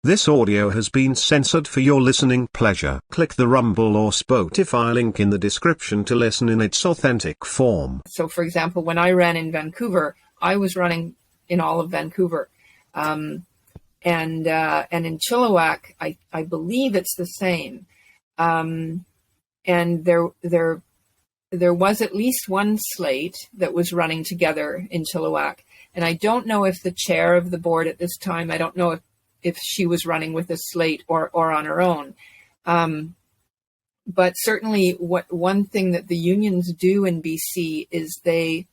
This audio has been censored for your listening pleasure. Click the Rumble or Spotify link in the description to listen in its authentic form. So, for example, when I ran in Vancouver, I was running in all of Vancouver. And in Chilliwack, I believe it's the same. And there was at least one slate that was running together in Chilliwack. And I don't know if the chair of the board at this time, I don't know if she was running with a slate or on her own. But certainly one thing that the unions do in BC is they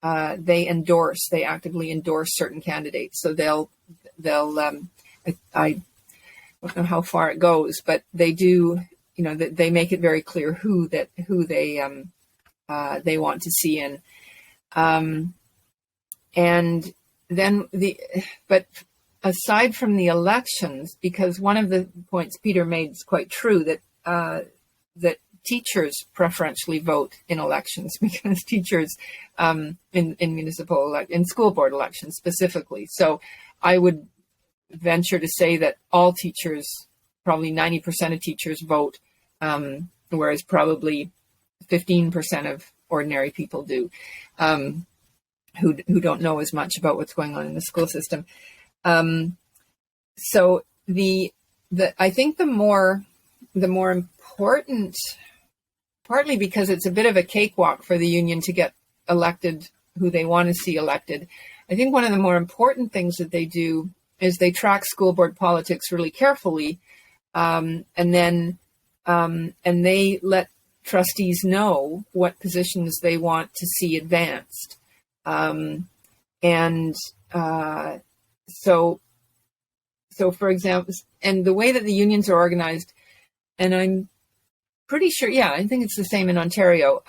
actively endorse certain candidates. So they'll I don't know how far it goes, but they do, they make it very clear who they want to see in. And then but aside from the elections, because one of the points Peter made is quite true, that teachers preferentially vote in elections, because teachers in school board elections specifically. So I would venture to say that all teachers, probably 90% of teachers vote, whereas probably 15% of ordinary people do, who don't know as much about what's going on in the school system. So I think the more important, partly because it's a bit of a cakewalk for the union to get elected who they want to see elected, I think one of the more important things that they do is they track school board politics really carefully, and they let trustees know what positions they want to see advanced. So for example, and the way that the unions are organized, and I'm pretty sure, I think it's the same in Ontario.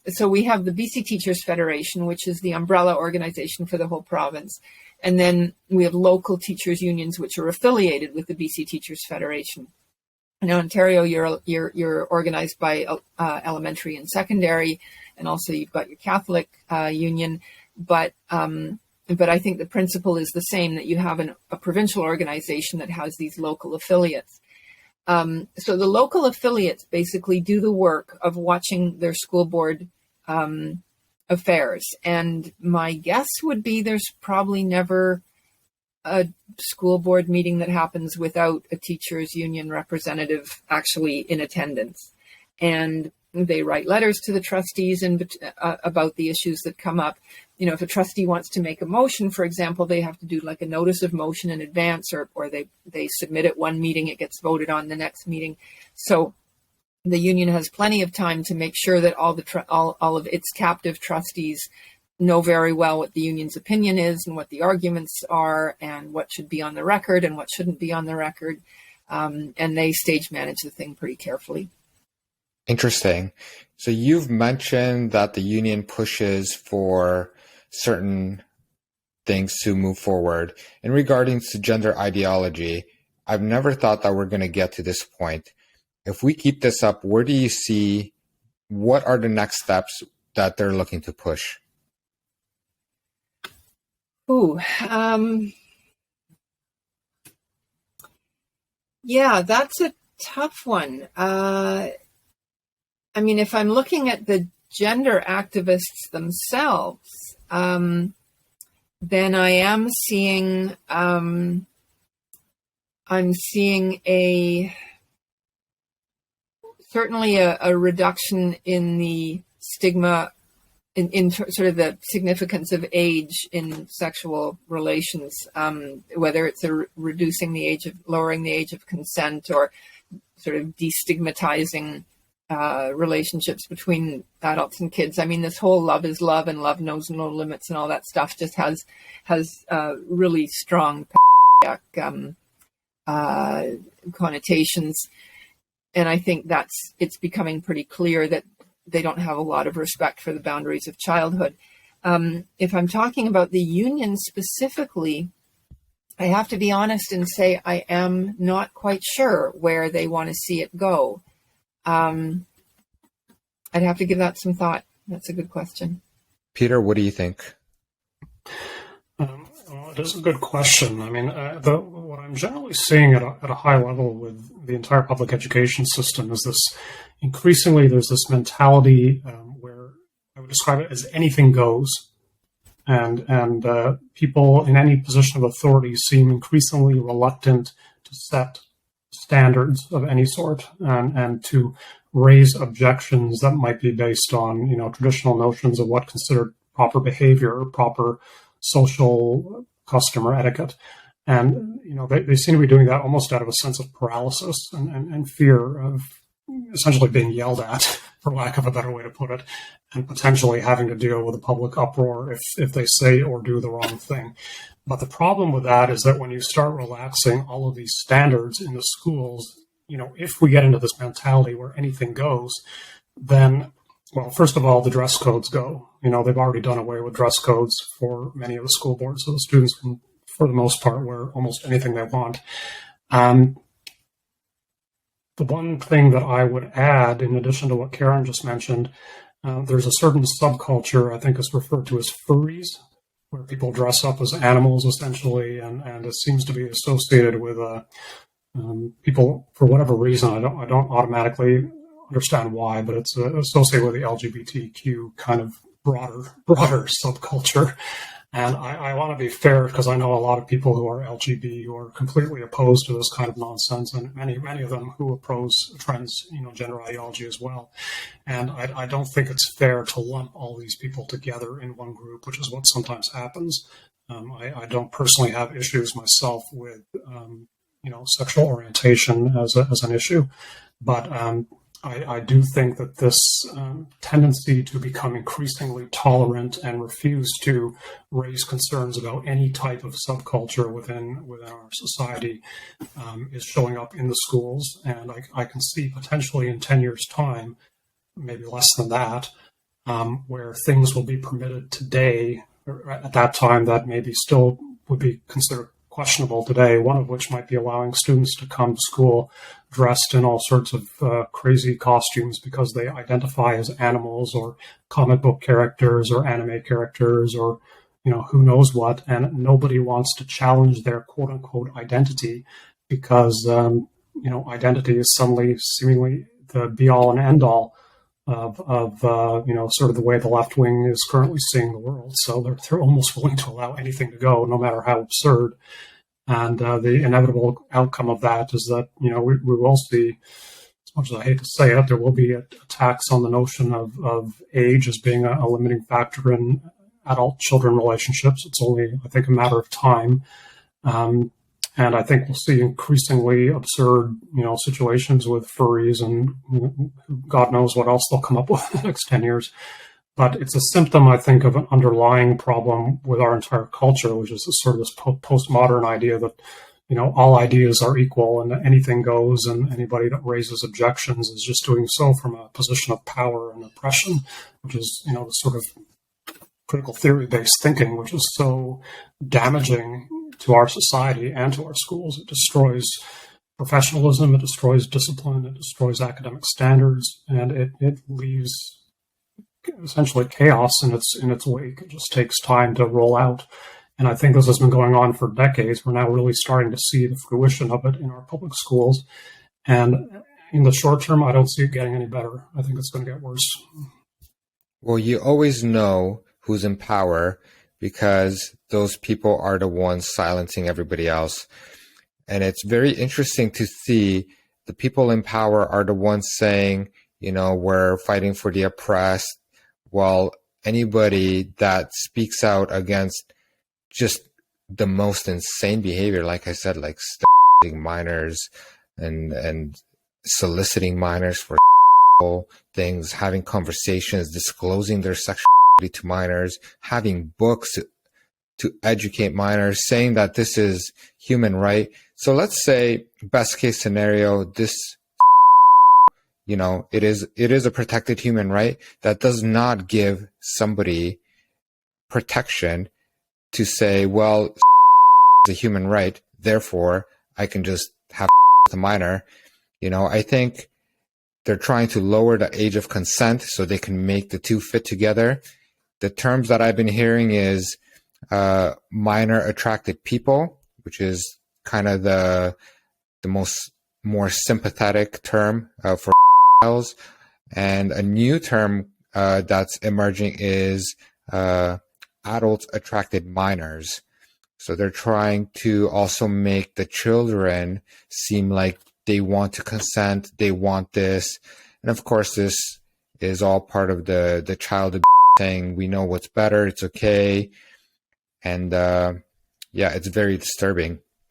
So we have the BC Teachers Federation, which is the umbrella organization for the whole province. And then we have local teachers unions, which are affiliated with the BC Teachers Federation. In Ontario, you're organized by elementary and secondary, and also you've got your Catholic union. But I think the principle is the same, that you have a provincial organization that has these local affiliates. So the local affiliates basically do the work of watching their school board affairs. And my guess would be there's probably never a school board meeting that happens without a teachers union representative actually in attendance. And they write letters to the trustees about the issues that come up. If a trustee wants to make a motion, for example, they have to do like a notice of motion in advance, or they submit it one meeting, it gets voted on the next meeting. So the union has plenty of time to make sure that all of its captive trustees know very well what the union's opinion is and what the arguments are and what should be on the record and what shouldn't be on the record. And they stage manage the thing pretty carefully. Interesting. So you've mentioned that the union pushes for certain things to move forward. In regarding to gender ideology, I've never thought that we're going to get to this point. If we keep this up, where do you see, what are the next steps that they're looking to push? That's a tough one. If I'm looking at the gender activists themselves, then I am seeing, certainly a reduction in the stigma, in sort of the significance of age in sexual relations, whether it's lowering the age of consent, or sort of destigmatizing relationships between adults and kids. This whole love is love and love knows no limits and all that stuff just has really strong connotations. And I think it's becoming pretty clear that they don't have a lot of respect for the boundaries of childhood. If I'm talking about the union specifically, I have to be honest and say I am not quite sure where they want to see it go. I'd have to give that some thought. That's a good question. Peter, what do you think? Well, it is a good question. I mean, what I'm generally seeing at a high level with the entire public education system is increasingly there's this mentality where I would describe it as anything goes. And people in any position of authority seem increasingly reluctant to set standards of any sort and to raise objections that might be based on, traditional notions of what considered proper behavior or proper social custom or etiquette. And, they seem to be doing that almost out of a sense of paralysis and fear of essentially being yelled at, for lack of a better way to put it, and potentially having to deal with a public uproar if they say or do the wrong thing. But the problem with that is that when you start relaxing all of these standards in the schools, if we get into this mentality where anything goes, then, well, first of all, the dress codes go. They've already done away with dress codes for many of the school boards, so the students can, for the most part, wear almost anything they want. The one thing that I would add, in addition to what Karin just mentioned, there's a certain subculture, I think is referred to as furries, where people dress up as animals, essentially, and it seems to be associated with people, for whatever reason, I don't automatically understand why, but it's associated with the LGBTQ kind of broader subculture. And I want to be fair because I know a lot of people who are LGB who are completely opposed to this kind of nonsense, and many of them who oppose trans, gender ideology as well. And I don't think it's fair to lump all these people together in one group, which is what sometimes happens. I don't personally have issues myself with, sexual orientation as an issue, but I do think that this tendency to become increasingly tolerant and refuse to raise concerns about any type of subculture within our society is showing up in the schools. And I can see potentially in 10 years' time, maybe less than that, where things will be permitted today, or at that time that maybe still would be considered questionable today, one of which might be allowing students to come to school dressed in all sorts of crazy costumes because they identify as animals or comic book characters or anime characters or, who knows what. And nobody wants to challenge their quote unquote identity because, identity is suddenly seemingly the be all and end all of sort of the way the left wing is currently seeing the world. So they're almost willing to allow anything to go, no matter how absurd. And the inevitable outcome of that is that, we will see, as much as I hate to say it, there will be attacks on the notion of age as being a limiting factor in adult-children relationships. It's only, I think, a matter of time. And I think we'll see increasingly absurd, situations with furries and God knows what else they'll come up with in the next 10 years. But it's a symptom, I think, of an underlying problem with our entire culture, which is sort of this postmodern idea that, all ideas are equal and that anything goes, and anybody that raises objections is just doing so from a position of power and oppression, which is, the sort of critical theory-based thinking, which is so damaging to our society and to our schools. It destroys professionalism, it destroys discipline, it destroys academic standards, and it leaves essentially chaos in its wake. It just takes time to roll out. And I think this has been going on for decades. We're now really starting to see the fruition of it in our public schools. And in the short term, I don't see it getting any better. I think it's going to get worse. Well, you always know who's in power because those people are the ones silencing everybody else. And it's very interesting to see the people in power are the ones saying, we're fighting for the oppressed, while anybody that speaks out against just the most insane behavior, like I said, like minors and soliciting minors for things, having conversations, disclosing their sexuality to minors, having books to educate minors, saying that this is human right. So let's say best case scenario, this it is a protected human right that does not give somebody protection to say, well, it's a human right, therefore I can just have a minor. I think they're trying to lower the age of consent so they can make the two fit together. The terms that I've been hearing is minor attracted people, which is kind of the more sympathetic term for pedophiles. And a new term that's emerging is adults attracted minors. So they're trying to also make the children seem like they want to consent, they want this. And of course, this is all part of the child saying, we know what's better, it's okay. And yeah, it's very disturbing.